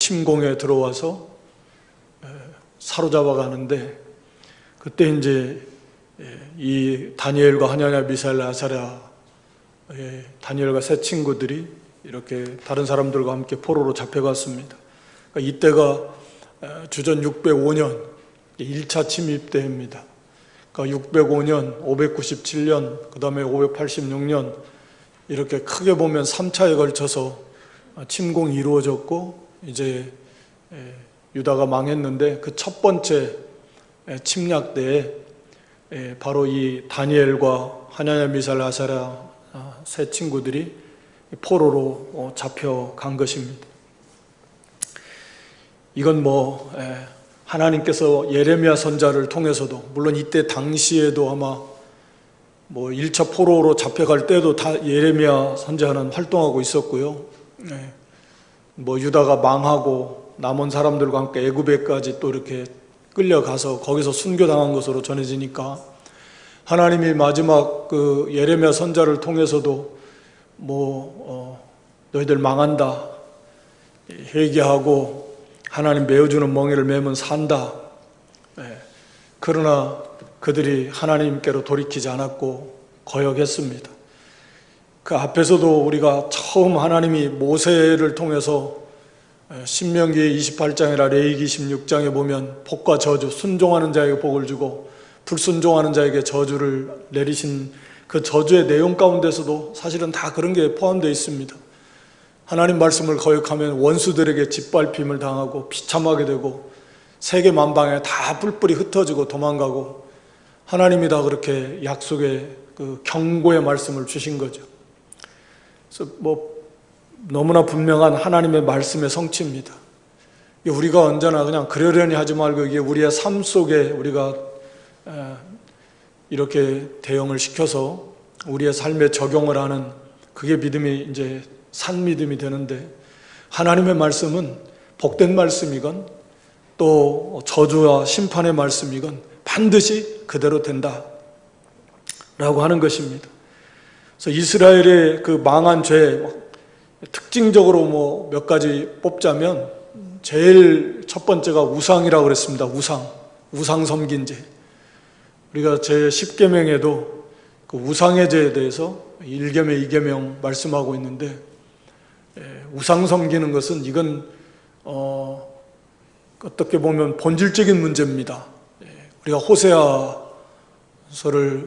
침공에 들어와서 사로잡아 가는데, 그때 이제 이 다니엘과 하나냐, 미사엘, 아사랴, 다니엘과 세 친구들이 이렇게 다른 사람들과 함께 포로로 잡혀갔습니다. 그러니까 이때가 주전 605년 1차 침입 때입니다. 그러니까 605년, 597년, 그 다음에 586년 이렇게 크게 보면 3차에 걸쳐서 침공이 이루어졌고, 이제 유다가 망했는데 그 첫 번째 침략 때에 바로 이 다니엘과 하나냐, 미사엘, 아사랴 세 친구들이 포로로 잡혀간 것입니다. 이건 하나님께서 예레미야 선지자를 통해서도, 물론 이때 당시에도 아마 1차 포로로 잡혀갈 때도 다 예레미야 선지자는 활동하고 있었고요. 유다가 망하고 남은 사람들과 함께 애굽에까지 또 이렇게 끌려가서 거기서 순교당한 것으로 전해지니까, 하나님이 마지막 그 예레미야 선지자를 통해서도 너희들 망한다, 회개하고 하나님 메어주는 멍에를 메면 산다. 그러나 그들이 하나님께로 돌이키지 않았고 거역했습니다. 그 앞에서도 우리가 처음 하나님이 모세를 통해서 신명기 28장이나 레위기 16장에 보면 복과 저주, 순종하는 자에게 복을 주고 불순종하는 자에게 저주를 내리신 그 저주의 내용 가운데서도 사실은 다 그런 게 포함되어 있습니다. 하나님 말씀을 거역하면 원수들에게 짓밟힘을 당하고 비참하게 되고 세계 만방에 다 뿔뿔이 흩어지고 도망가고, 하나님이 다 그렇게 약속의 그 경고의 말씀을 주신 거죠. 그래서 너무나 분명한 하나님의 말씀의 성취입니다. 우리가 언제나 그냥 그러려니 하지 말고 이게 우리의 삶 속에 우리가 이렇게 대응을 시켜서 우리의 삶에 적용을 하는, 그게 믿음이 이제 산 믿음이 되는데, 하나님의 말씀은 복된 말씀이건 또 저주와 심판의 말씀이건 반드시 그대로 된다 라고 하는 것입니다. 그래서 이스라엘의 그 망한 죄, 특징적으로 몇 가지 뽑자면 제일 첫 번째가 우상이라고 그랬습니다. 우상 섬긴 죄. 우리가 제 10계명에도 그 우상의 죄에 대해서 1계명, 2계명 말씀하고 있는데, 우상 섬기는 것은 이건 어떻게 보면 본질적인 문제입니다. 우리가 호세아서를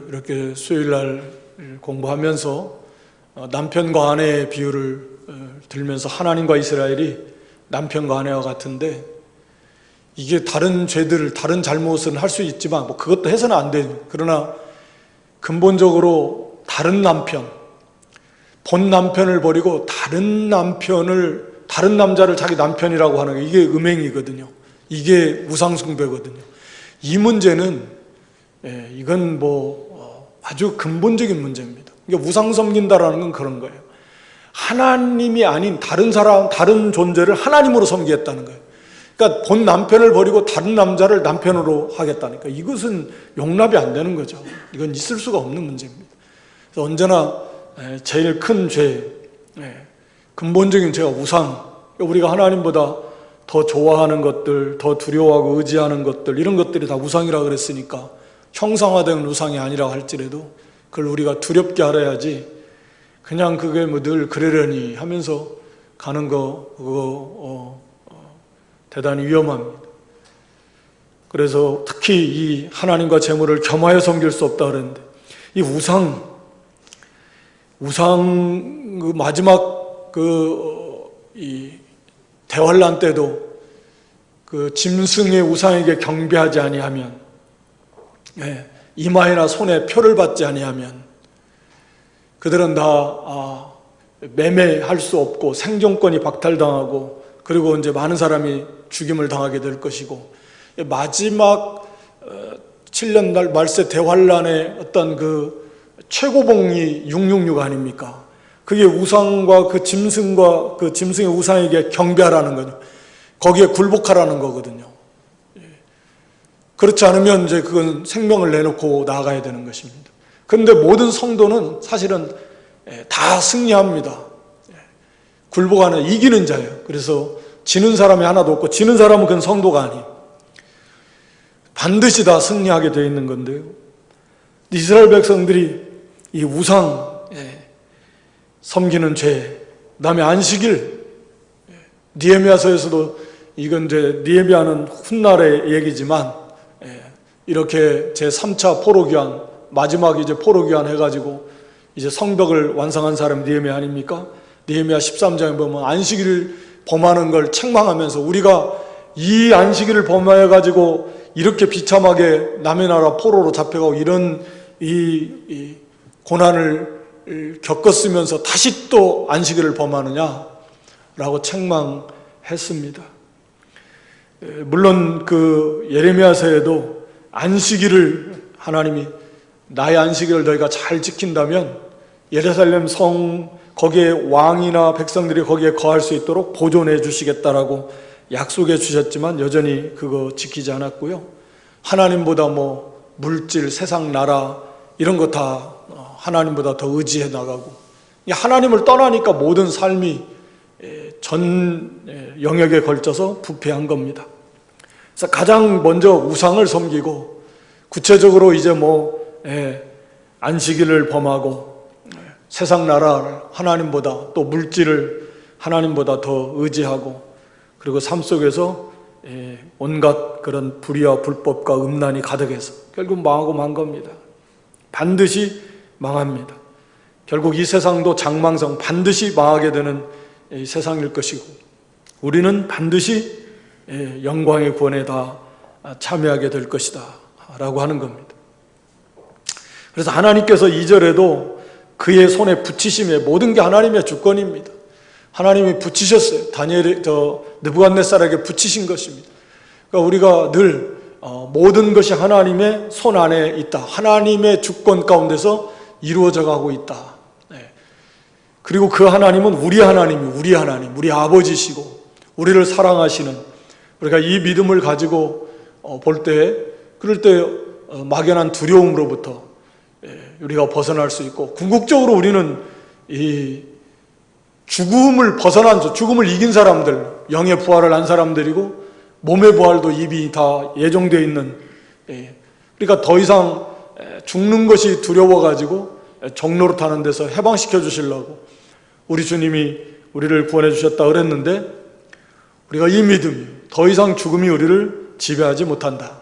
이렇게 수요일날 공부하면서 남편과 아내의 비유를 들면서 하나님과 이스라엘이 남편과 아내와 같은데, 이게 다른 죄들, 다른 잘못은 할 수 있지만 그것도 해서는 안 돼요. 그러나 근본적으로 다른 남편, 본 남편을 버리고 다른 남자를 자기 남편이라고 하는 게, 이게 음행이거든요. 이게 우상숭배거든요. 이 문제는 이건 아주 근본적인 문제입니다. 그러니까 우상 섬긴다라는 건 그런 거예요. 하나님이 아닌 다른 사람, 다른 존재를 하나님으로 섬기겠다는 거예요. 그러니까 본 남편을 버리고 다른 남자를 남편으로 하겠다니까, 이것은 용납이 안 되는 거죠. 이건 있을 수가 없는 문제입니다. 그래서 언제나 제일 큰 죄, 근본적인 죄가 우상. 우리가 하나님보다 더 좋아하는 것들, 더 두려워하고 의지하는 것들, 이런 것들이 다 우상이라고 그랬으니까, 형상화된 우상이 아니라 할지라도 그걸 우리가 두렵게 알아야지, 그냥 그게 늘 그러려니 하면서 가는 그거 대단히 위험합니다. 그래서 특히 이 하나님과 재물을 겸하여 섬길 수 없다 그랬는데, 이 우상 그 마지막 이 대환란 때도 그 짐승의 우상에게 경배하지 아니하면, 이마에나 손에 표를 받지 아니하면 그들은 다 매매할 수 없고 생존권이 박탈당하고, 그리고 이제 많은 사람이 죽임을 당하게 될 것이고, 마지막 7년 말세 대환란의 어떤 그 최고봉이 666 아닙니까? 그게 우상과 그 짐승의 우상에게 경배하라는 거죠. 거기에 굴복하라는 거거든요. 그렇지 않으면 이제 그건 생명을 내놓고 나아가야 되는 것입니다. 그런데 모든 성도는 사실은 다 승리합니다. 굴복하는, 이기는 자예요. 그래서 지는 사람이 하나도 없고 지는 사람은 그건 성도가 아니에요. 반드시 다 승리하게 되어 있는 건데요. 이스라엘 백성들이 이 우상 섬기는 죄, 그다음에 안식일, 느헤미야서에서도 이건 이제 느헤미야는 훗날의 얘기지만 이렇게 제 3차 포로귀환, 마지막 이제 포로귀환 해가지고 이제 성벽을 완성한 사람이 느헤미야 아닙니까? 느헤미야 13장에 보면 안식일을 범하는 걸 책망하면서 우리가 이 안식일을 범해가지고 이렇게 비참하게 남의 나라 포로로 잡혀가고 이런 이 고난을 겪었으면서 다시 또 안식일을 범하느냐라고 책망했습니다. 물론 그 예레미야서에도 안식일을 하나님이 나의 안식일을 너희가 잘 지킨다면 예루살렘 성 거기에 왕이나 백성들이 거기에 거할 수 있도록 보존해 주시겠다라고 약속해 주셨지만 여전히 그거 지키지 않았고요. 하나님보다 뭐 물질, 세상, 나라 이런 거 다 하나님보다 더 의지해 나가고 하나님을 떠나니까 모든 삶이 전 영역에 걸쳐서 부패한 겁니다. 그래서 가장 먼저 우상을 섬기고 구체적으로 이제 안식일을 범하고 세상 나라를 하나님보다 또 물질을 하나님보다 더 의지하고 그리고 삶 속에서 온갖 그런 불의와 불법과 음란이 가득해서 결국 망하고 만 겁니다. 반드시 망합니다. 결국 이 세상도 장망성 반드시 망하게 되는 세상일 것이고 우리는 반드시 영광의 구원에 다 참여하게 될 것이다 라고 하는 겁니다. 그래서 하나님께서 2절에도 그의 손에 붙이심에 모든 게 하나님의 주권입니다. 하나님이 붙이셨어요. 느부갓네살에게 붙이신 것입니다. 그러니까 우리가 늘 모든 것이 하나님의 손 안에 있다. 하나님의 주권 가운데서 이루어져 가고 있다. 그리고 그 하나님은 우리 하나님, 우리 아버지시고 우리를 사랑하시는 우리가 이 믿음을 가지고 볼 때 그럴 때 막연한 두려움으로부터 우리가 벗어날 수 있고 궁극적으로 우리는 이 죽음을 죽음을 이긴 사람들, 영의 부활을 한 사람들이고 몸의 부활도 이미 다 예정되어 있는 그러니까 더 이상 죽는 것이 두려워가지고 정로로 타는 데서 해방시켜 주시려고 우리 주님이 우리를 구원해 주셨다 그랬는데 우리가 이 믿음이 더 이상 죽음이 우리를 지배하지 못한다.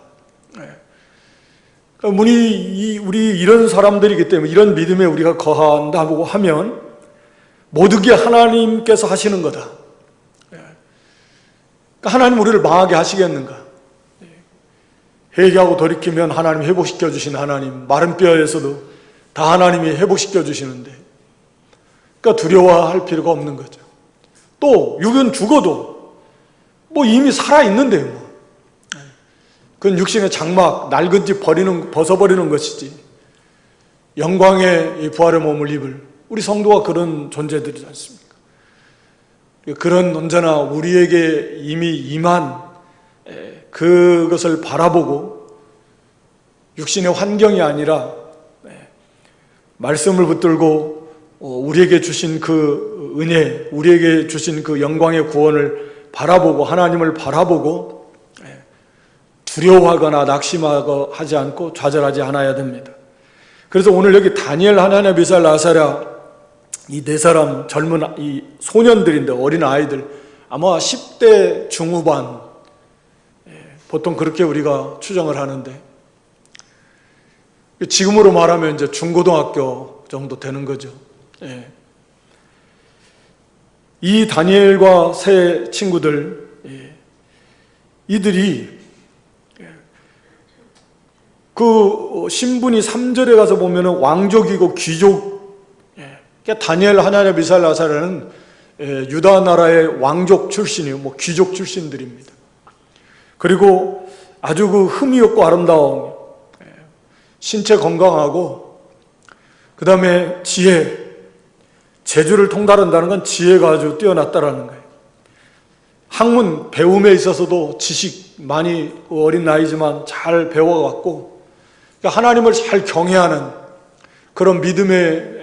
그러니까 우리 이런 사람들이기 때문에 이런 믿음에 우리가 거한다고 하면 모든 게 하나님께서 하시는 거다. 그러니까 하나님 우리를 망하게 하시겠는가? 회개하고 돌이키면 하나님 회복시켜 주신 하나님, 마른 뼈에서도 다 하나님이 회복시켜 주시는데 그러니까 두려워할 필요가 없는 거죠. 또 육은 죽어도 이미 살아있는데요. 그건 육신의 장막, 낡은지 벗어버리는 것이지 영광의 이 부활의 몸을 입을 우리 성도가 그런 존재들이지 않습니까? 그런 언제나 우리에게 이미 임한 그것을 바라보고 육신의 환경이 아니라 말씀을 붙들고 우리에게 주신 그 은혜, 우리에게 주신 그 영광의 구원을 바라보고 하나님을 바라보고 두려워하거나 낙심하지 않고 좌절하지 않아야 됩니다. 그래서 오늘 여기 다니엘, 하나냐, 미사엘, 아사랴 이 네 사람 젊은 이 소년들인데 어린 아이들 아마 10대 중후반 보통 그렇게 우리가 추정을 하는데 지금으로 말하면 이제 중고등학교 정도 되는 거죠. 이 다니엘과 세 친구들 이들이 그 신분이 3절에 가서 보면은 왕족이고 귀족 그러니까 다니엘, 하나냐, 미사엘, 아사랴는 유다 나라의 왕족 출신이요, 귀족 출신들입니다. 그리고 아주 그 흠이 없고 아름다운 신체 건강하고 그 다음에 지혜, 재주를 통달한다는 건 지혜가 아주 뛰어났다라는 거예요. 학문, 배움에 있어서도 지식 많이 어린 나이지만 잘 배워갖고 하나님을 잘 경외하는 그런 믿음의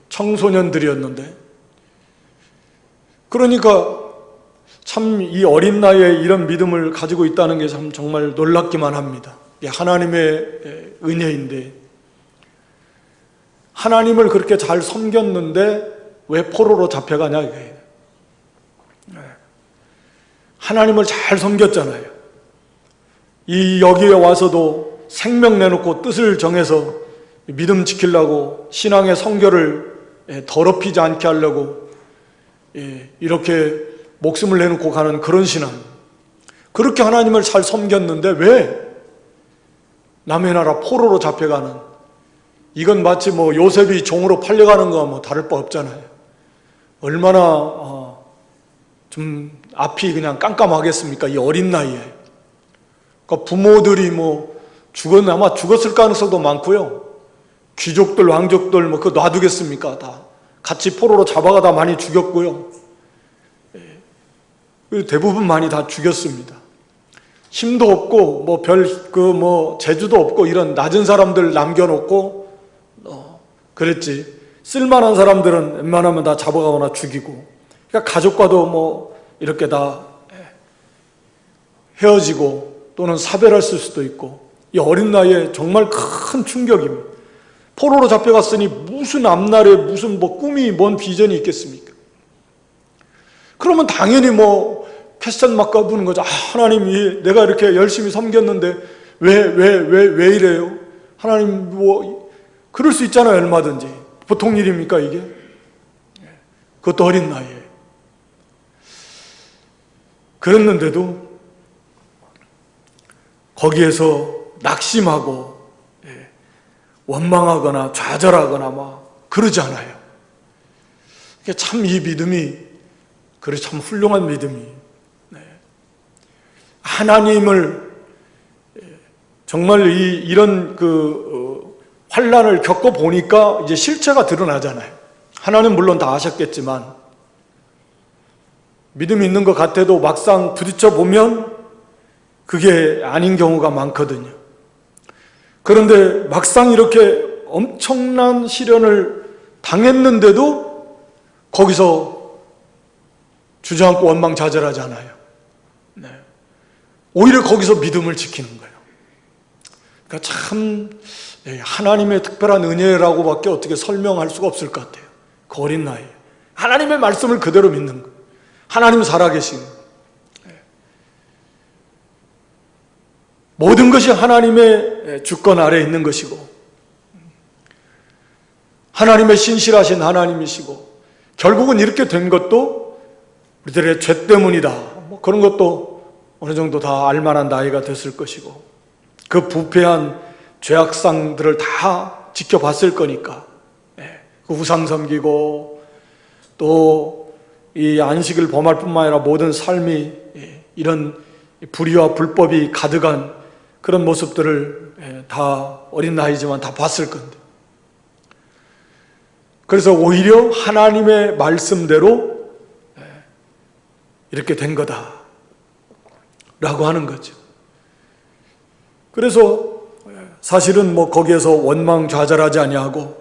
청소년들이었는데 그러니까 참 이 어린 나이에 이런 믿음을 가지고 있다는 게 참 정말 놀랍기만 합니다. 이게 하나님의 은혜인데, 하나님을 그렇게 잘 섬겼는데 왜 포로로 잡혀가냐 이거예요. 하나님을 잘 섬겼잖아요. 여기에 와서도 생명 내놓고 뜻을 정해서 믿음 지키려고, 신앙의 성결을 더럽히지 않게 하려고 이렇게 목숨을 내놓고 가는 그런 신앙. 그렇게 하나님을 잘 섬겼는데 왜 남의 나라 포로로 잡혀가는, 이건 마치 뭐 요셉이 종으로 팔려가는 거와 뭐 다를 바 없잖아요. 얼마나 좀 앞이 그냥 깜깜하겠습니까? 이 어린 나이에. 그러니까 부모들이 뭐 아마 죽었을 가능성도 많고요. 귀족들, 왕족들 뭐 그거 놔두겠습니까? 다 같이 포로로 잡아가다 많이 죽였고요. 대부분 많이 다 죽였습니다. 힘도 없고 뭐 재주도 없고 이런 낮은 사람들 남겨놓고 그랬지. 쓸만한 사람들은 웬만하면 다 잡아가거나 죽이고. 그러니까 가족과도 뭐 이렇게 다 헤어지고 또는 사별했을 수도 있고. 이 어린 나이에 정말 큰 충격입니다. 포로로 잡혀갔으니 무슨 앞날에 무슨 뭐 꿈이, 뭔 비전이 있겠습니까? 그러면 당연히 뭐 패션 막 까부는 거죠. 하나님이 내가 이렇게 열심히 섬겼는데 왜 이래요? 하나님 뭐 그럴 수 있잖아요. 얼마든지. 보통 일입니까 이게? 그것도 어린 나이에. 그랬는데도 거기에서 낙심하고 원망하거나 좌절하거나 막 그러지 않아요. 참 이 믿음이 그래 참 훌륭한 믿음이. 하나님을 정말 이런 환난을 겪어 보니까 이제 실체가 드러나잖아요. 하나님 물론 다 아셨겠지만 믿음이 있는 것 같아도 막상 부딪혀 보면 그게 아닌 경우가 많거든요. 그런데 막상 이렇게 엄청난 시련을 당했는데도 거기서 주저앉고 원망좌절하지 않아요. 오히려 거기서 믿음을 지키는 거예요. 그러니까 참 하나님의 특별한 은혜라고밖에 어떻게 설명할 수가 없을 것 같아요. 그 어린 나이에 하나님의 말씀을 그대로 믿는 거예요. 하나님 살아계신 모든 것이 하나님의 주권 아래에 있는 것이고 하나님의 신실하신 하나님이시고 결국은 이렇게 된 것도 우리들의 죄 때문이다. 뭐 그런 것도 어느 정도 다 알만한 나이가 됐을 것이고 그 부패한 죄악상들을 다 지켜봤을 거니까 그 우상 섬기고 또 이 안식을 범할 뿐만 아니라 모든 삶이 이런 불의와 불법이 가득한 그런 모습들을 다 어린 나이지만 다 봤을 건데 그래서 오히려 하나님의 말씀대로 이렇게 된 거다 라고 하는 거죠. 그래서 사실은 뭐 거기에서 원망좌절하지 아니하고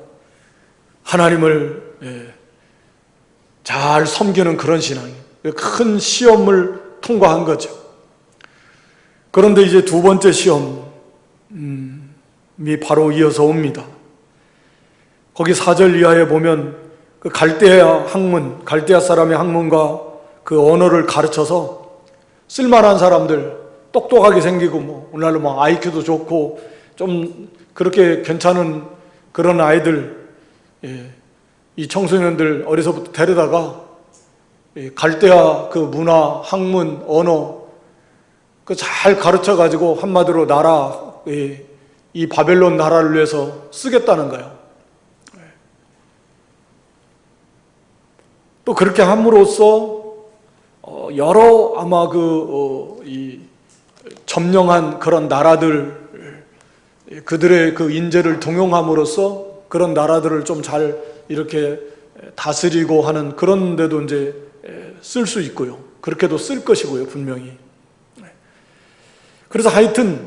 하나님을 잘 섬기는 그런 신앙이에요. 큰 시험을 통과한 거죠. 그런데 이제 두 번째 시험이 바로 이어서 옵니다. 거기 4절 이하에 보면 그 갈대아 사람의 학문과 그 언어를 가르쳐서 쓸만한 사람들, 똑똑하게 생기고 뭐 오늘날로 뭐 IQ도 좋고 좀 그렇게 괜찮은 그런 아이들, 이 청소년들 어려서부터 데려다가 갈대아 그 문화, 학문, 언어 그 잘 가르쳐 가지고 한마디로 나라, 이 바벨론 나라를 위해서 쓰겠다는 거예요. 또 그렇게 함으로써 여러 아마 이 점령한 그런 나라들, 그들의 그 인재를 등용함으로써 그런 나라들을 좀 잘 이렇게 다스리고 하는 그런 데도 이제 쓸 수 있고요. 그렇게도 쓸 것이고요, 분명히. 그래서 하여튼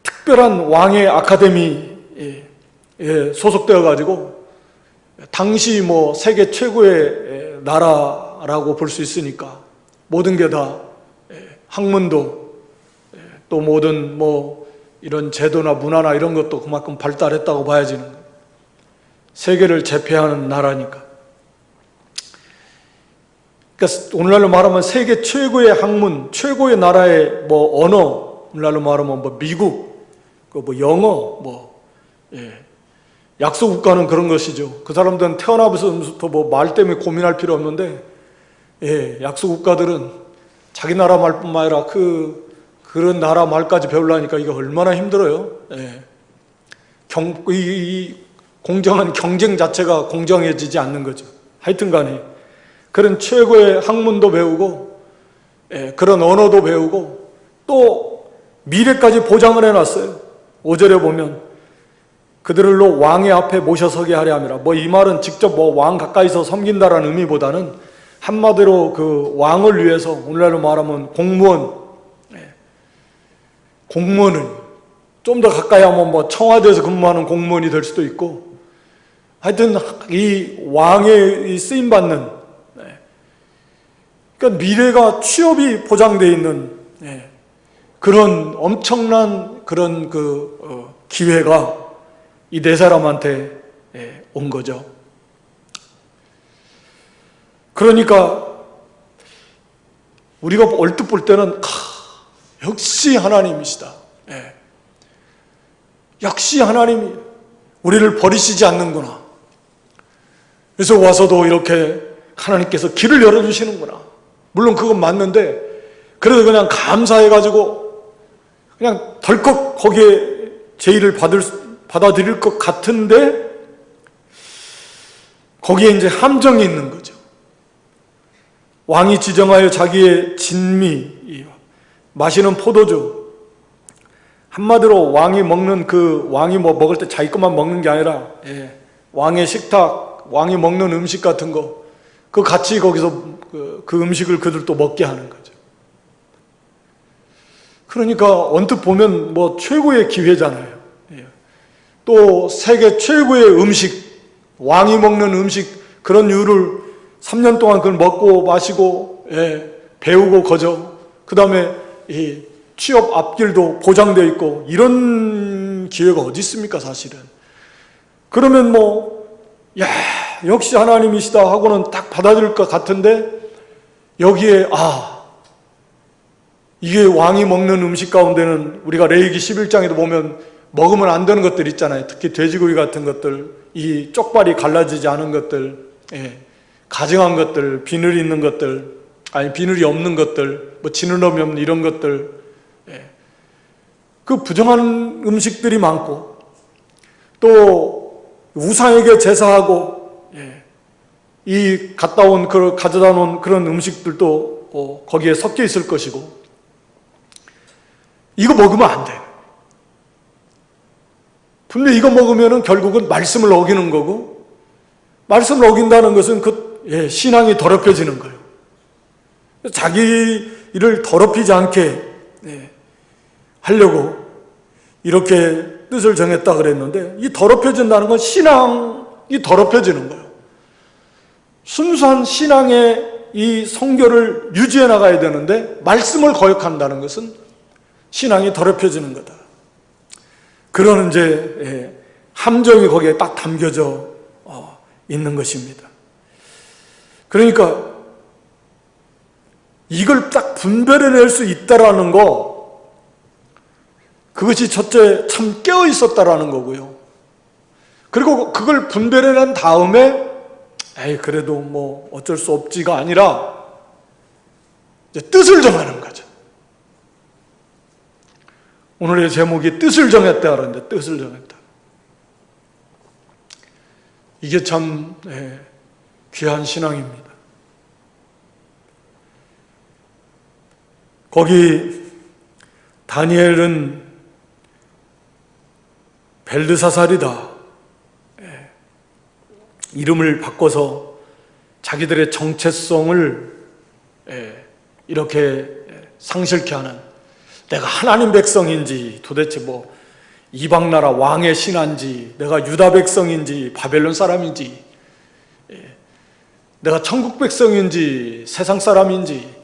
특별한 왕의 아카데미에 소속되어 가지고 당시 뭐 세계 최고의 나라라고 볼 수 있으니까 모든 게 다 학문도 또 모든 뭐 이런 제도나 문화나 이런 것도 그만큼 발달했다고 봐야지는 거예요. 세계를 제패하는 나라니까. 그러니까 오늘날로 말하면 세계 최고의 학문, 최고의 나라의 뭐 언어, 오늘날로 말하면 뭐 미국, 뭐 영어, 약소 국가는 그런 것이죠. 그 사람들은 태어나면서부터 뭐 말 때문에 고민할 필요 없는데, 약소 국가들은 자기 나라 말뿐만 아니라 그런 나라 말까지 배우려니까 이게 얼마나 힘들어요. 이 공정한 경쟁 자체가 공정해지지 않는 거죠. 하여튼 간에 그런 최고의 학문도 배우고 그런 언어도 배우고 또 미래까지 보장을 해놨어요. 5절에 보면 그들로 왕의 앞에 모셔서게 하려 함이라. 뭐 이 말은 직접 뭐 왕 가까이서 섬긴다라는 의미보다는 한마디로 그 왕을 위해서 오늘날로 말하면 공무원을 좀 더 가까이 하면 뭐 청와대에서 근무하는 공무원이 될 수도 있고, 하여튼 이 왕의 이 쓰임 받는, 그러니까 미래가 취업이 보장되어 있는 그런 엄청난 그런 기회가 이 네 사람한테 온 거죠. 그러니까 우리가 얼뜻 볼 때는 역시 하나님이시다. 역시 하나님이 우리를 버리시지 않는구나. 그래서 와서도 이렇게 하나님께서 길을 열어주시는구나. 물론 그건 맞는데 그래도 그냥 감사해가지고 그냥 덜컥 거기에 제의를 받아들일 것 같은데 거기에 이제 함정이 있는 거죠. 왕이 지정하여 자기의 진미, 마시는 포도주, 한마디로 왕이 먹는 왕이 뭐 먹을 때 자기 것만 먹는 게 아니라 왕의 식탁, 왕이 먹는 음식 같은 거, 그 같이 거기서 그 음식을 그들도 먹게 하는 거죠. 그러니까 언뜻 보면 뭐 최고의 기회잖아요. 또 세계 최고의 음식, 왕이 먹는 음식, 그런 이유를 3년 동안 그걸 먹고 마시고 배우고 거저, 그 다음에 이 취업 앞길도 보장되어 있고, 이런 기회가 어디 있습니까 사실은. 그러면 역시 하나님이시다 하고는 딱 받아들일 것 같은데, 여기에 이게 왕이 먹는 음식 가운데는 우리가 레위기 11장에도 보면 먹으면 안 되는 것들 있잖아요. 특히 돼지고기 같은 것들, 이 쪽발이 갈라지지 않은 것들, 가증한 것들, 비늘이 있는 것들, 아니 비늘이 없는 것들, 뭐 지느러미 없는 이런 것들, 그 부정한 음식들이 많고, 또 우상에게 제사하고 이 가져다 놓은 그런 음식들도 거기에 섞여 있을 것이고, 이거 먹으면 안 돼. 분명히 이거 먹으면은 결국은 말씀을 어기는 거고, 말씀을 어긴다는 것은 신앙이 더럽혀지는 거예요. 자기 일을 더럽히지 않게 하려고 이렇게 뜻을 정했다 그랬는데, 이 더럽혀진다는 건 신앙이 더럽혀지는 거예요. 순수한 신앙의 이 성결을 유지해 나가야 되는데 말씀을 거역한다는 것은 신앙이 더럽혀지는 거다. 그런 이제 함정이 거기에 딱 담겨져 있는 것입니다. 그러니까 이걸 딱 분별해낼 수 있다라는 거, 그것이 첫째 참 깨어 있었다라는 거고요. 그리고 그걸 분별해낸 다음에 그래도 뭐 어쩔 수 없지가 아니라 이제 뜻을 정하는 거죠. 오늘의 제목이 뜻을 정했다 그러는데, 뜻을 정했다. 이게 참 귀한 신앙입니다. 거기 다니엘은 벨드사살이다, 이름을 바꿔서 자기들의 정체성을 이렇게 상실케 하는, 내가 하나님 백성인지, 도대체 뭐 이방나라 왕의 신하인지, 내가 유다 백성인지 바벨론 사람인지, 내가 천국 백성인지 세상 사람인지,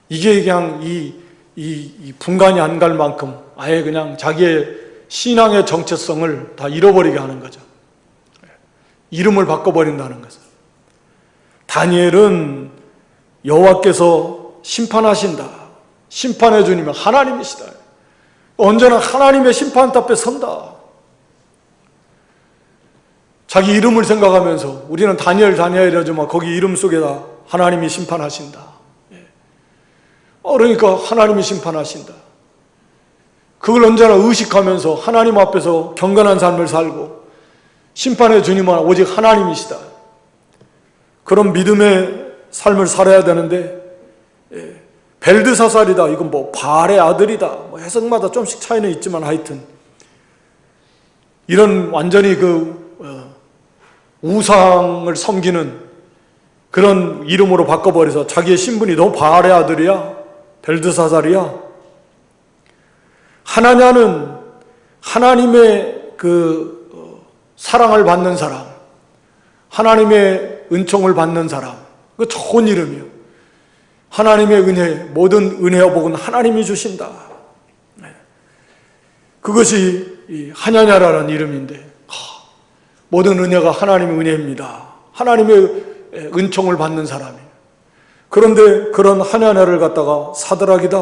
이게 그냥 이 분간이 안 갈 만큼 아예 그냥 자기의 신앙의 정체성을 다 잃어버리게 하는 거죠. 이름을 바꿔버린다는 것은. 다니엘은 여호와께서 심판하신다. 심판의 주님은 하나님이시다. 언제나 하나님의 심판 앞에 선다. 자기 이름을 생각하면서 우리는 다니엘이라지만 거기 이름 속에다 하나님이 심판하신다. 그러니까 하나님이 심판하신다. 그걸 언제나 의식하면서 하나님 앞에서 경건한 삶을 살고 심판의 주님은 오직 하나님이시다. 그런 믿음의 삶을 살아야 되는데 벨드사살이다. 이건 뭐 바알의 아들이다. 뭐 해석마다 좀씩 차이는 있지만 하여튼 이런 완전히 우상을 섬기는 그런 이름으로 바꿔버려서 자기의 신분이 너 바알의 아들이야? 벨드사살이야? 하나냐는 하나님의 사랑을 받는 사람, 하나님의 은총을 받는 사람, 그 좋은 이름이요. 하나님의 은혜, 모든 은혜와 복은 하나님이 주신다. 그것이 하냐냐라는 이름인데 모든 은혜가 하나님의 은혜입니다. 하나님의 은총을 받는 사람이에요. 그런데 그런 하냐냐를 갖다가 사드락이다.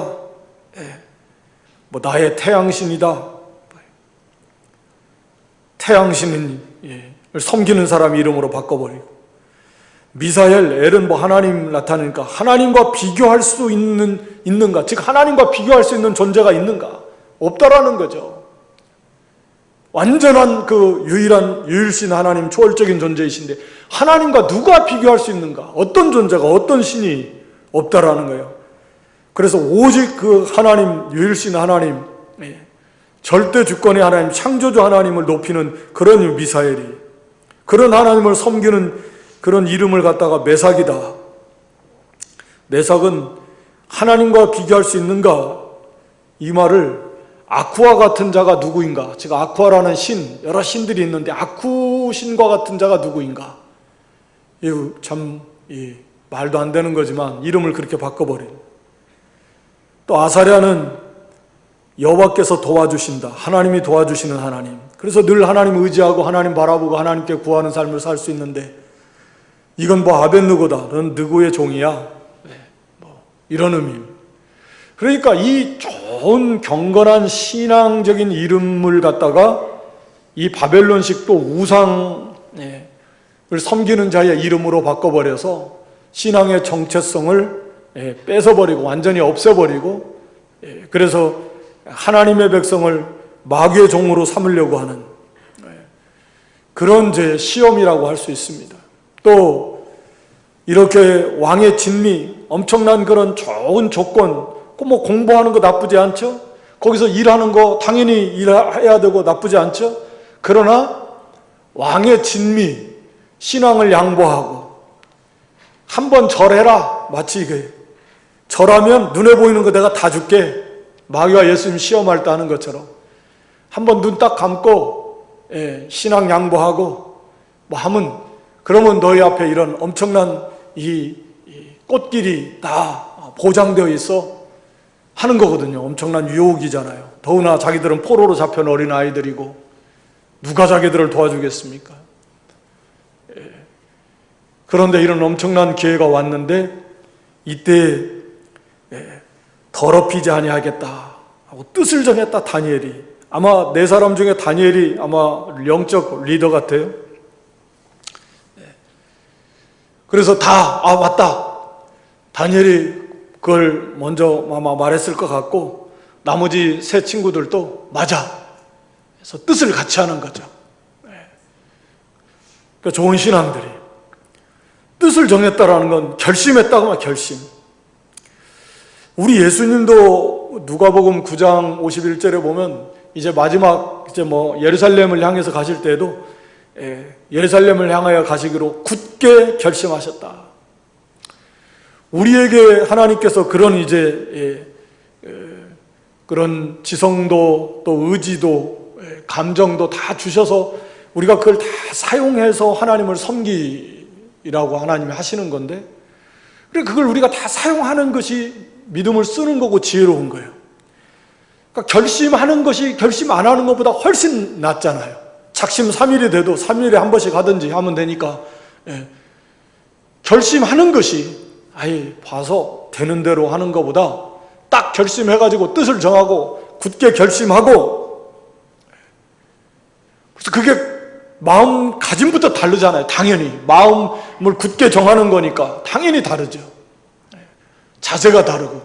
뭐 나의 태양신이다. 태양신을 섬기는 사람 이름으로 바꿔버리고 미사엘, 엘은 뭐 하나님 나타내니까 하나님과 비교할 수 있는가? 즉 하나님과 비교할 수 있는 존재가 있는가? 없다라는 거죠. 완전한 유일신 하나님, 초월적인 존재이신데 하나님과 누가 비교할 수 있는가? 어떤 존재가, 어떤 신이 없다라는 거예요. 그래서 오직 그 하나님, 유일신 하나님, 절대 주권의 하나님, 창조주 하나님을 높이는 그런 미사엘이, 그런 하나님을 섬기는 그런 이름을 갖다가 메삭이다. 메삭은 하나님과 비교할 수 있는가? 이 말을 아쿠아 같은 자가 누구인가? 즉 아쿠아라는 신, 여러 신들이 있는데 아쿠 신과 같은 자가 누구인가? 이거 참 말도 안 되는 거지만 이름을 그렇게 바꿔버린. 또 아사랴는 여호와께서 도와주신다. 하나님이 도와주시는 하나님. 그래서 늘 하나님 의지하고 하나님 바라보고 하나님께 구하는 삶을 살 수 있는데 이건 뭐 아벳느고다. 넌 느고의 종이야. 이런 의미입니다. 그러니까 이 좋은 경건한 신앙적인 이름을 갖다가 이 바벨론식 또 우상을 섬기는 자의 이름으로 바꿔버려서 신앙의 정체성을 뺏어버리고 완전히 없애버리고 그래서 하나님의 백성을 마귀의 종으로 삼으려고 하는 그런 시험이라고 할 수 있습니다. 또 이렇게 왕의 진미, 엄청난 그런 좋은 조건, 뭐 공부하는 거 나쁘지 않죠? 거기서 일하는 거 당연히 일해야 되고 나쁘지 않죠? 그러나 왕의 진미, 신앙을 양보하고 한번 절해라. 마치 이게 절하면 눈에 보이는 거 내가 다 줄게. 마귀와 예수님 시험할 때 하는 것처럼 한번 눈 딱 감고 신앙 양보하고 뭐 하면 그러면 너희 앞에 이런 엄청난 이 꽃길이 다 보장되어 있어 하는 거거든요. 엄청난 유혹이잖아요. 더구나 자기들은 포로로 잡혀온 어린 아이들이고 누가 자기들을 도와주겠습니까? 그런데 이런 엄청난 기회가 왔는데 이때 더럽히지 아니하겠다 하고 뜻을 정했다. 다니엘이. 아마 네 사람 중에 다니엘이 아마 영적 리더 같아요. 그래서 맞다. 다니엘이 그걸 먼저 아마 말했을 것 같고 나머지 세 친구들도 맞아. 그래서 뜻을 같이 하는 거죠. 그러니까 좋은 신앙들이 뜻을 정했다라는 건 결심했다고 말 결심. 우리 예수님도 누가복음 9장 51절에 보면 이제 마지막 예루살렘을 향해서 가실 때에도 예루살렘을 향하여 가시기로 굳게 결심하셨다. 우리에게 하나님께서 그런 그런 지성도 또 의지도 감정도 다 주셔서 우리가 그걸 다 사용해서 하나님을 섬기라고 하나님이 하시는 건데 그걸 우리가 다 사용하는 것이 믿음을 쓰는 거고 지혜로운 거예요. 그러니까 결심하는 것이 결심 안 하는 것보다 훨씬 낫잖아요. 작심 3일이 돼도 3일에 한 번씩 하든지 하면 되니까, 결심하는 것이 아예 봐서 되는 대로 하는 것보다 딱 결심해가지고 뜻을 정하고 굳게 결심하고, 그래서 그게 마음가짐부터 다르잖아요. 당연히 마음을 굳게 정하는 거니까 당연히 다르죠. 자세가 다르고.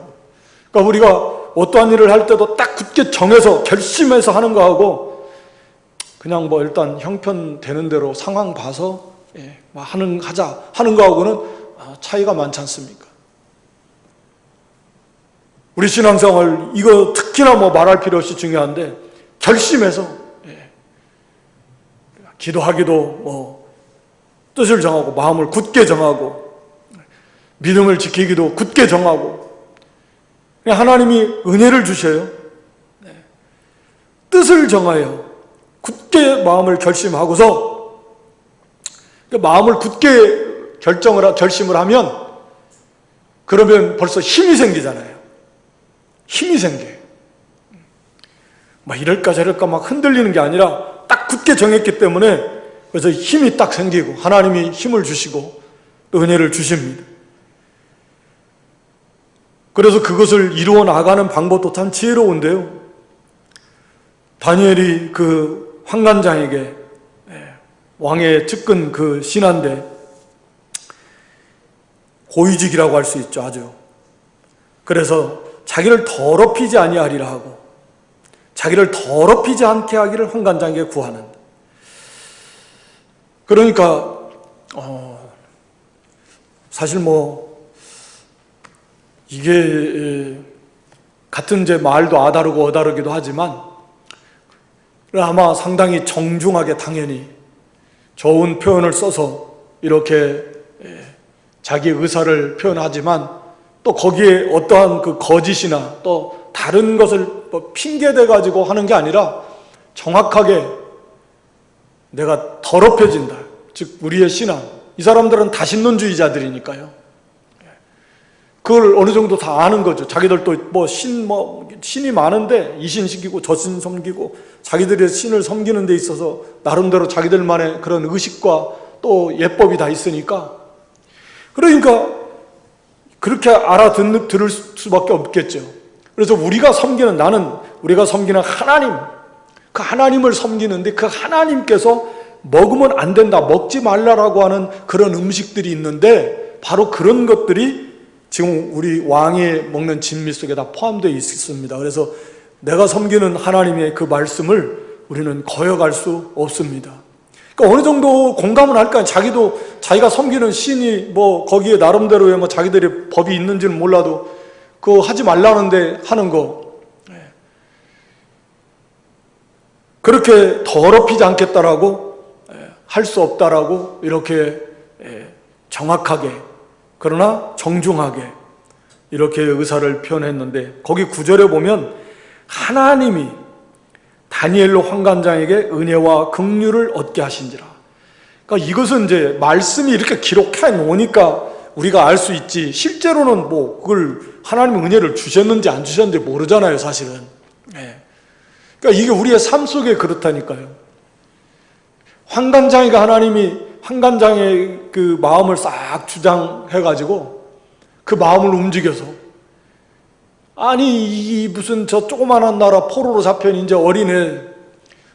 그러니까 우리가 어떠한 일을 할 때도 딱 굳게 정해서 결심해서 하는 거하고 그냥 뭐 일단 형편되는 대로 상황 봐서 하자 하는 거하고는 차이가 많지 않습니까? 우리 신앙생활 이거 특히나 뭐 말할 필요 없이 중요한데, 결심해서 기도하기도 뭐 뜻을 정하고 마음을 굳게 정하고 믿음을 지키기도 굳게 정하고, 하나님이 은혜를 주셔요. 뜻을 정하여 굳게 마음을 결심하고서 마음을 굳게 결심을 하면 그러면 벌써 힘이 생기잖아요. 힘이 생겨요. 막 이럴까 저럴까 막 흔들리는 게 아니라 딱 굳게 정했기 때문에 그래서 힘이 딱 생기고 하나님이 힘을 주시고 은혜를 주십니다. 그래서 그것을 이루어 나가는 방법도 참 지혜로운데요. 다니엘이 그 환관장에게 왕의 측근 그 신하인데 고위직이라고 할 수 있죠. 아주. 그래서 자기를 더럽히지 아니하리라 하고 자기를 더럽히지 않게 하기를 환관장에게 구하는. 그러니까 사실 뭐 이게 같은 제 말도 아다르고 어다르기도 하지만 아마 상당히 정중하게 당연히 좋은 표현을 써서 이렇게 자기 의사를 표현하지만 또 거기에 어떠한 그 거짓이나 또 다른 것을 뭐 핑계대 가지고 하는 게 아니라 정확하게 내가 더럽혀진다. 즉 우리의 신앙, 이 사람들은 다신론주의자들이니까요. 그걸 어느 정도 다 아는 거죠. 자기들도 신이 많은데 이 신 섬기고 저 신 섬기고 자기들의 신을 섬기는 데 있어서 나름대로 자기들만의 그런 의식과 또 예법이 다 있으니까, 그러니까 그렇게 들을 수밖에 없겠죠. 그래서 우리가 섬기는 하나님, 그 하나님을 섬기는데 그 하나님께서 먹으면 안 된다, 먹지 말라라고 하는 그런 음식들이 있는데 바로 그런 것들이 지금 우리 왕이 먹는 진미 속에 다 포함되어 있습니다. 그래서 내가 섬기는 하나님의 그 말씀을 우리는 거역할 수 없습니다. 그러니까 어느 정도 공감은 할까요? 자기가 섬기는 신이 뭐 거기에 나름대로의 뭐 자기들의 법이 있는지는 몰라도 그거 하지 말라는데 하는 거, 그렇게 더럽히지 않겠다라고 할 수 없다라고 이렇게 정확하게 그러나 정중하게 이렇게 의사를 표현했는데, 거기 9절에 보면 하나님이 다니엘로 환관장에게 은혜와 긍휼을 얻게 하신지라. 그러니까 이것은 이제 말씀이 이렇게 기록해 놓으니까 우리가 알 수 있지, 실제로는 뭐 그걸 하나님의 은혜를 주셨는지 안 주셨는지 모르잖아요, 사실은. 그러니까 이게 우리의 삶 속에 그렇다니까요. 하나님이 환관장의 그 마음을 싹 주장해가지고 그 마음을 움직여서, 아니 이 무슨 저 조그만한 나라 포로로 잡혀온 이제 어린애,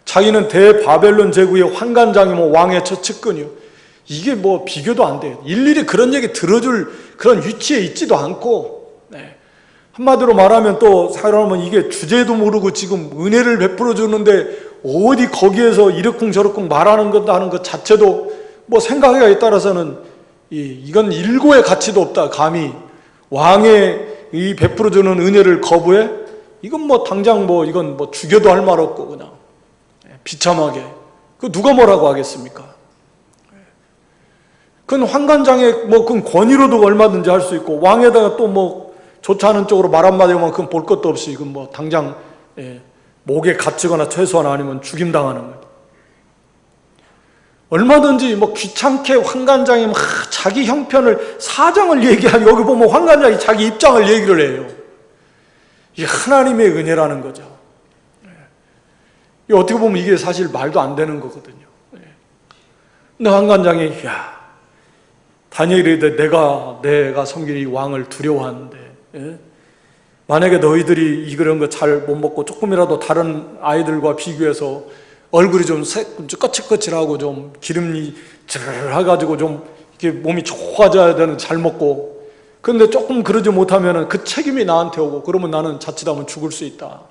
자기는 대바벨론 제국의 환관장이 뭐 왕의 첫 측근이요, 이게 뭐 비교도 안 돼요. 일일이 그런 얘기 들어줄 그런 위치에 있지도 않고, 한마디로 말하면 또 사람은 이게 주제도 모르고 지금 은혜를 베풀어 주는데 어디 거기에서 이러쿵저러쿵 말하는 것 하는 것 자체도 뭐 생각에 따라서는 이건 일고의 가치도 없다. 감히 왕의 이 베풀어 주는 은혜를 거부해? 이건 뭐 당장 뭐 이건 뭐 죽여도 할 말 없고 그냥 비참하게, 그 누가 뭐라고 하겠습니까? 그건 환관장의 뭐 그건 권위로도 얼마든지 할 수 있고, 왕에다가 또 뭐 좋지 않은 쪽으로 말 한마디 하면 그건 볼 것도 없이 이건 뭐 당장 목에 갇히거나 최소한 아니면 죽임당하는 거예요. 얼마든지 뭐 귀찮게 환관장이 막 자기 형편을 사정을 얘기하고, 여기 보면 환관장이 자기 입장을 얘기를 해요. 이게 하나님의 은혜라는 거죠. 어떻게 보면 이게 사실 말도 안 되는 거거든요. 근데 환관장이 다니엘이 내가 섬긴 이 왕을 두려워하는데 만약에 너희들이 그런 거 잘 못 먹고 조금이라도 다른 아이들과 비교해서 얼굴이 좀 거칠거칠하고 좀 기름이 찌르르해가지고 좀 이렇게 몸이 좋아져야 되는 잘 먹고, 그런데 조금 그러지 못하면 그 책임이 나한테 오고 그러면 나는 자칫하면 죽을 수 있다.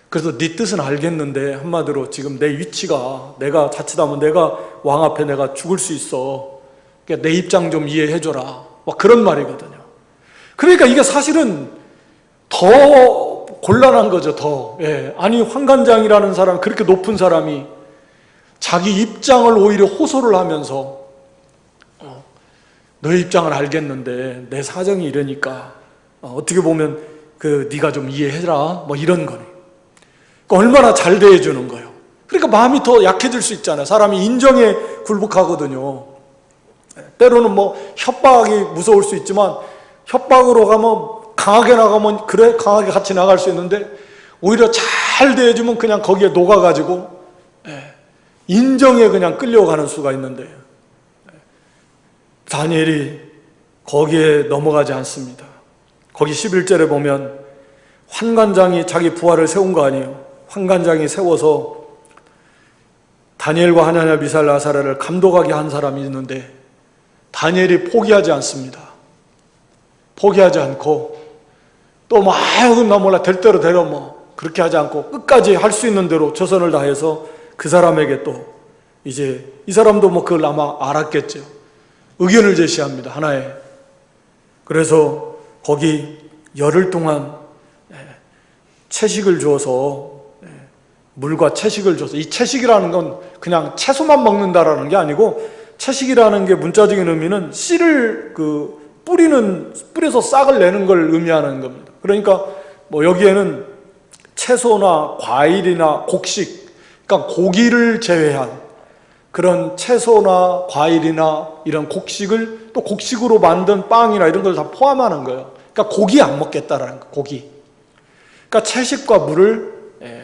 그래서 네 뜻은 알겠는데 한마디로 지금 내 위치가 내가 자칫하면 내가 왕 앞에 내가 죽을 수 있어. 그러니까 내 입장 좀 이해해줘라. 막 그런 말이거든요. 그러니까 이게 사실은 더 곤란한 거죠. 더. 아니 환관장이라는 사람, 그렇게 높은 사람이 자기 입장을 오히려 호소를 하면서 너의 입장을 알겠는데 내 사정이 이러니까 어떻게 보면 네가 좀 이해해라. 뭐 이런 거네. 그러니까 얼마나 잘 대해주는 거예요. 그러니까 마음이 더 약해질 수 있잖아요. 사람이 인정에 굴복하거든요. 때로는 뭐 협박이 무서울 수 있지만 협박으로 가면 강하게 나가면 그래 강하게 같이 나갈 수 있는데 오히려 잘 대해주면 그냥 거기에 녹아가지고 인정에 그냥 끌려가는 수가 있는데 다니엘이 거기에 넘어가지 않습니다. 거기 11절에 보면 환관장이 자기 부하를 세운 거 아니에요. 환관장이 세워서 다니엘과 하나냐 미사엘 아사랴를 감독하게 한 사람이 있는데 다니엘이 포기하지 않습니다. 포기하지 않고 또 막 나 몰라 될 대로 되려 뭐 그렇게 하지 않고 끝까지 할 수 있는 대로 최선을 다해서 그 사람에게 또 이제 이 사람도 뭐 그걸 아마 알았겠죠. 의견을 제시합니다. 하나에. 그래서 거기 열흘 동안 채식을 줘서 물과 채식을 줘서, 이 채식이라는 건 그냥 채소만 먹는다라는 게 아니고 채식이라는 게 문자적인 의미는 씨를 뿌려서 싹을 내는 걸 의미하는 겁니다. 그러니까 뭐 여기에는 채소나 과일이나 곡식, 그러니까 고기를 제외한 그런 채소나 과일이나 이런 곡식을 또 곡식으로 만든 빵이나 이런 걸 다 포함하는 거예요. 그러니까 고기 안 먹겠다라는 거, 고기. 그러니까 채식과 물을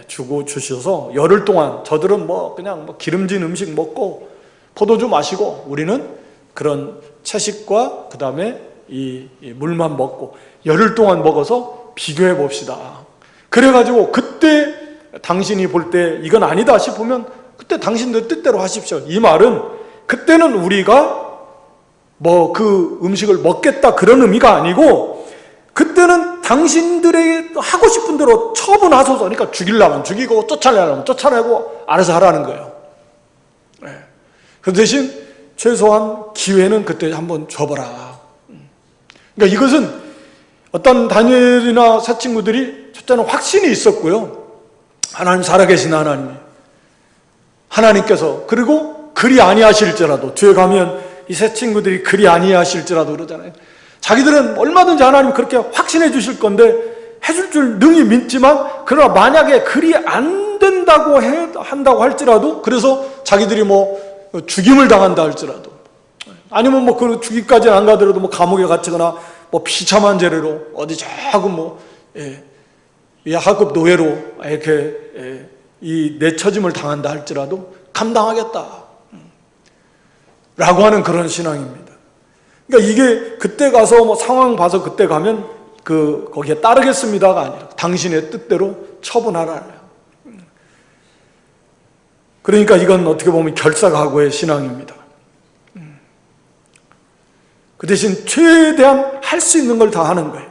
주셔서 열흘 동안 저들은 뭐 그냥 뭐 기름진 음식 먹고 포도주 마시고 우리는 그런 채식과 그 다음에 이 물만 먹고 열흘 동안 먹어서 비교해 봅시다. 그래가지고 그때 당신이 볼 때 이건 아니다 싶으면 그때 당신들 뜻대로 하십시오. 이 말은 그때는 우리가 뭐 그 음식을 먹겠다 그런 의미가 아니고 그때는 당신들의 하고 싶은 대로 처분하소서. 그러니까 죽이려면 죽이고 쫓아내려면 쫓아내고 알아서 하라는 거예요. 그 대신 최소한 기회는 그때 한번 줘봐라. 그러니까 이것은 어떤 다니엘이나 새 친구들이 첫째는 확신이 있었고요. 하나님 살아계신 하나님께서 그리고 그리 아니하실지라도 뒤에 가면 이 새 친구들이 그리 아니하실지라도 그러잖아요. 자기들은 얼마든지 하나님 그렇게 확신해 주실 건데 해줄 줄 능히 믿지만 그러나 만약에 그리 안 된다고 한다고 할지라도 그래서 자기들이 뭐 죽임을 당한다 할지라도 아니면 뭐 그 죽임까지는 안 가더라도 뭐 감옥에 갇히거나 뭐 비참한 죄로 어디 작은 뭐 하급 노예로 이렇게 이 내처짐을 당한다 할지라도 감당하겠다 라고 하는 그런 신앙입니다. 그러니까 이게 그때 가서 뭐 상황 봐서 그때 가면 거기에 따르겠습니다가 아니라 당신의 뜻대로 처분하라. 그러니까 이건 어떻게 보면 결사각오의 신앙입니다. 그 대신 최대한 할 수 있는 걸 다 하는 거예요.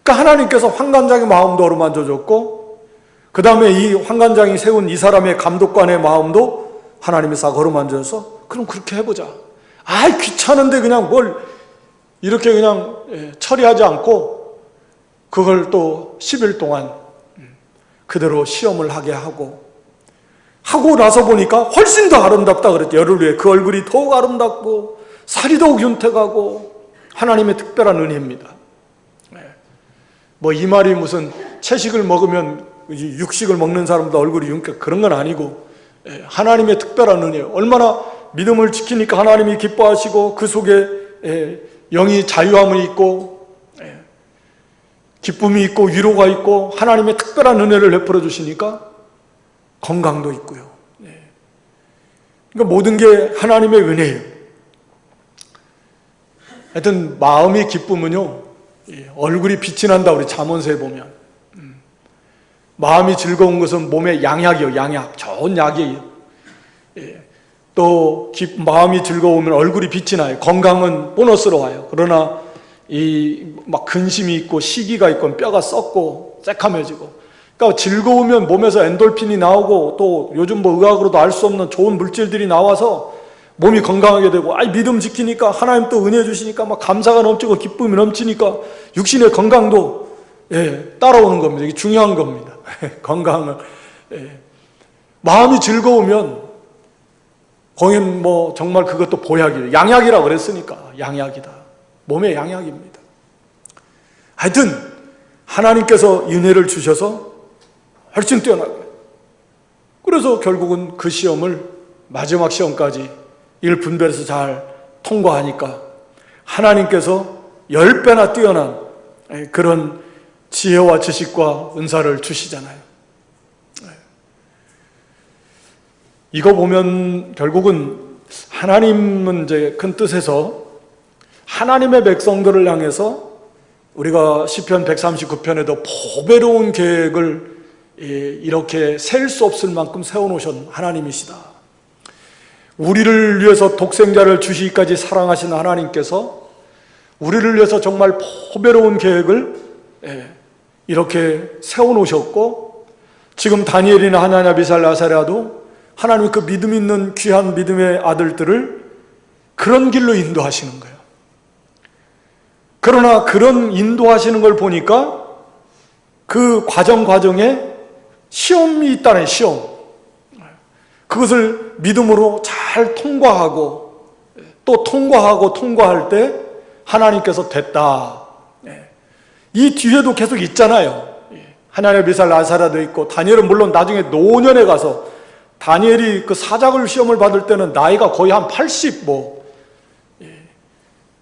그러니까 하나님께서 환관장의 마음도 어루만져 줬고 그 다음에 이 환관장이 세운 이 사람의 감독관의 마음도 하나님이 싹 어루만져서 그럼 그렇게 해보자. 귀찮은데 그냥 뭘 이렇게 그냥 처리하지 않고 그걸 또 10일 동안 그대로 시험을 하게 하고 나서 보니까 훨씬 더 아름답다 그랬죠. 열흘 후에 그 얼굴이 더욱 아름답고 살이 더욱 윤택하고 하나님의 특별한 은혜입니다. 뭐 이 말이 무슨 채식을 먹으면 육식을 먹는 사람도 얼굴이 윤택 그런 건 아니고 하나님의 특별한 은혜예요. 얼마나 믿음을 지키니까 하나님이 기뻐하시고 그 속에 영이 자유함을 입고 기쁨이 있고 위로가 있고 하나님의 특별한 은혜를 베풀어 주시니까 건강도 있고요. 그러니까 모든 게 하나님의 은혜예요. 하여튼 마음이 기쁘면요, 얼굴이 빛이 난다. 우리 잠언서에 보면 마음이 즐거운 것은 몸의 양약이요. 양약, 좋은 약이에요. 또 마음이 즐거우면 얼굴이 빛이 나요. 건강은 보너스로 와요. 그러나 이 막 근심이 있고 시기가 있고 뼈가 썩고 새카매지고, 그러니까 즐거우면 몸에서 엔돌핀이 나오고 또 요즘 뭐 의학으로도 알 수 없는 좋은 물질들이 나와서 몸이 건강하게 되고, 믿음 지키니까 하나님 또 은혜 주시니까 막 감사가 넘치고 기쁨이 넘치니까 육신의 건강도 따라오는 겁니다. 이게 중요한 겁니다. 건강을. 마음이 즐거우면 거긴 뭐 정말 그것도 보약이에요. 양약이라고 그랬으니까 양약이다. 몸의 양약입니다. 하여튼 하나님께서 은혜를 주셔서 훨씬 뛰어나게, 그래서 결국은 그 시험을 마지막 시험까지 이를 분별해서 잘 통과하니까 하나님께서 10배나 뛰어난 그런 지혜와 지식과 은사를 주시잖아요. 이거 보면 결국은 하나님은 이제 큰 뜻에서 하나님의 백성들을 향해서 우리가 시편 139편에도 보배로운 계획을 이렇게 셀 수 없을 만큼 세워놓으신 하나님이시다. 우리를 위해서 독생자를 주시기까지 사랑하신 하나님께서 우리를 위해서 정말 보배로운 계획을 이렇게 세워놓으셨고, 지금 다니엘이나 하나냐, 미사엘, 아사랴도 하나님의 그 믿음 있는 귀한 믿음의 아들들을 그런 길로 인도하시는 거예요. 그러나 그런 인도하시는 걸 보니까 그 과정에 시험이 있다네. 시험. 그것을 믿음으로 잘 통과하고 또 통과할 때 하나님께서 됐다. 이 뒤에도 계속 있잖아요. 하나냐, 미사엘, 아사랴도 있고, 다니엘은 물론 나중에 노년에 가서, 다니엘이 그 사자굴 시험을 받을 때는 나이가 거의 한 80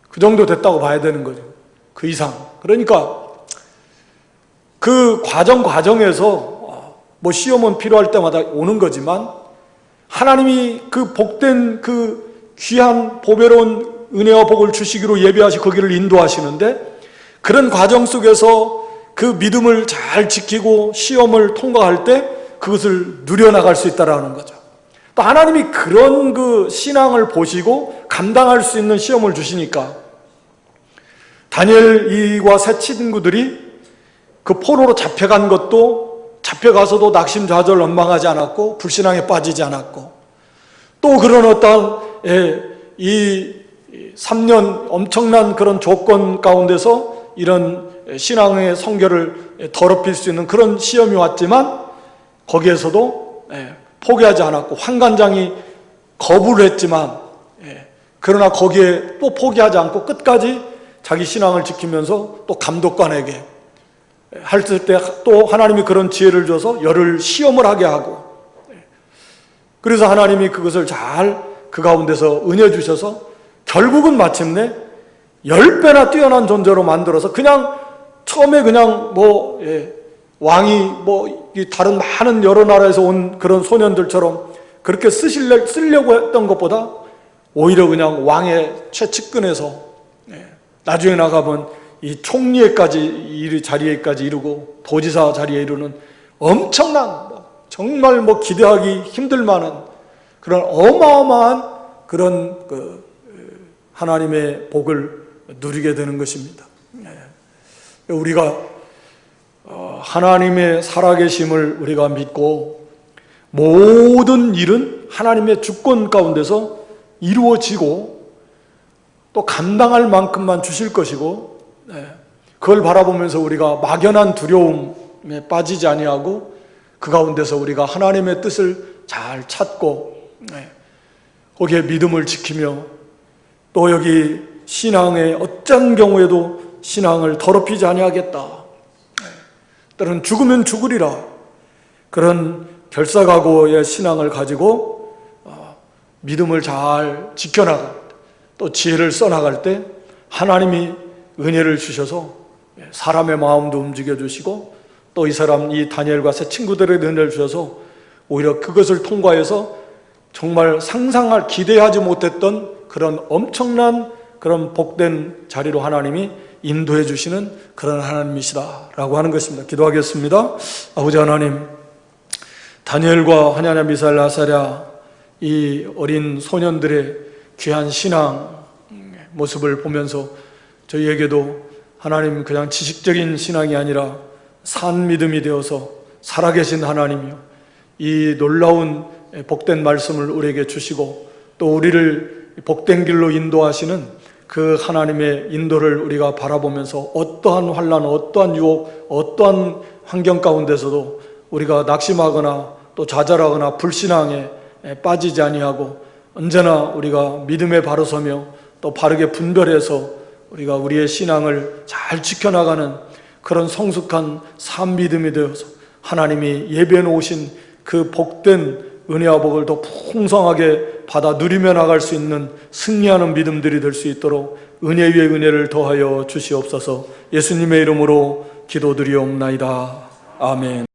그 정도 됐다고 봐야 되는 거죠. 그 이상. 그러니까 그 과정에서 뭐 시험은 필요할 때마다 오는 거지만 하나님이 그 복된 그 귀한 보배로운 은혜와 복을 주시기로 예비하시 거기를 인도하시는데, 그런 과정 속에서 그 믿음을 잘 지키고 시험을 통과할 때 그것을 누려나갈 수 있다는 거죠. 또 하나님이 그런 그 신앙을 보시고 감당할 수 있는 시험을 주시니까 다니엘과 세 친구들이 그 포로로 잡혀간 것도, 잡혀가서도 낙심좌절 원망하지 않았고 불신앙에 빠지지 않았고, 또 그런 어떤 이 3년 엄청난 그런 조건 가운데서 이런 신앙의 성결을 더럽힐 수 있는 그런 시험이 왔지만 거기에서도 포기하지 않았고, 환관장이 거부를 했지만 그러나 거기에 또 포기하지 않고 끝까지 자기 신앙을 지키면서 또 감독관에게 할 때 또 하나님이 그런 지혜를 줘서 열을 시험을 하게 하고, 그래서 하나님이 그것을 잘 그 가운데서 은혜 주셔서 결국은 마침내 10배나 뛰어난 존재로 만들어서, 그냥 처음에 그냥 왕이 다른 많은 여러 나라에서 온 그런 소년들처럼 그렇게 쓰려고 했던 것보다 오히려 그냥 왕의 최측근에서 나중에 나가면 이 총리에까지 자리에까지 이르고 도지사 자리에 이르는 엄청난 정말 기대하기 힘들 만한 그런 어마어마한 그런 하나님의 복을 누리게 되는 것입니다. 우리가 하나님의 살아계심을 우리가 믿고 모든 일은 하나님의 주권 가운데서 이루어지고 또 감당할 만큼만 주실 것이고, 그걸 바라보면서 우리가 막연한 두려움에 빠지지 아니하고 그 가운데서 우리가 하나님의 뜻을 잘 찾고 거기에 믿음을 지키며, 또 여기 신앙의 어떤 경우에도 신앙을 더럽히지 아니하겠다, 때로는 죽으면 죽으리라, 그런 결사각오의 신앙을 가지고 믿음을 잘 지켜나갈, 또 지혜를 써나갈 때 하나님이 은혜를 주셔서 사람의 마음도 움직여주시고 또 이 사람, 이 다니엘과 새 친구들의 은혜를 주셔서 오히려 그것을 통과해서 정말 기대하지 못했던 그런 엄청난 그런 복된 자리로 하나님이 인도해 주시는 그런 하나님이시다라고 하는 것입니다. 기도하겠습니다. 아버지 하나님, 다니엘과 하냐냐 미사엘 아사랴 이 어린 소년들의 귀한 신앙 모습을 보면서 저희에게도 하나님 그냥 지식적인 신앙이 아니라 산 믿음이 되어서 살아계신 하나님이요, 이 놀라운 복된 말씀을 우리에게 주시고 또 우리를 복된 길로 인도하시는 그 하나님의 인도를 우리가 바라보면서 어떠한 환난, 어떠한 유혹, 어떠한 환경 가운데서도 우리가 낙심하거나 또 좌절하거나 불신앙에 빠지지 아니하고 언제나 우리가 믿음에 바로 서며 또 바르게 분별해서 우리가 우리의 신앙을 잘 지켜나가는 그런 성숙한 산 믿음이 되어서 하나님이 예배해 놓으신 그 복된 은혜와 복을 더 풍성하게 받아 누리며 나갈 수 있는 승리하는 믿음들이 될 수 있도록 은혜 위에 은혜를 더하여 주시옵소서. 예수님의 이름으로 기도드리옵나이다. 아멘.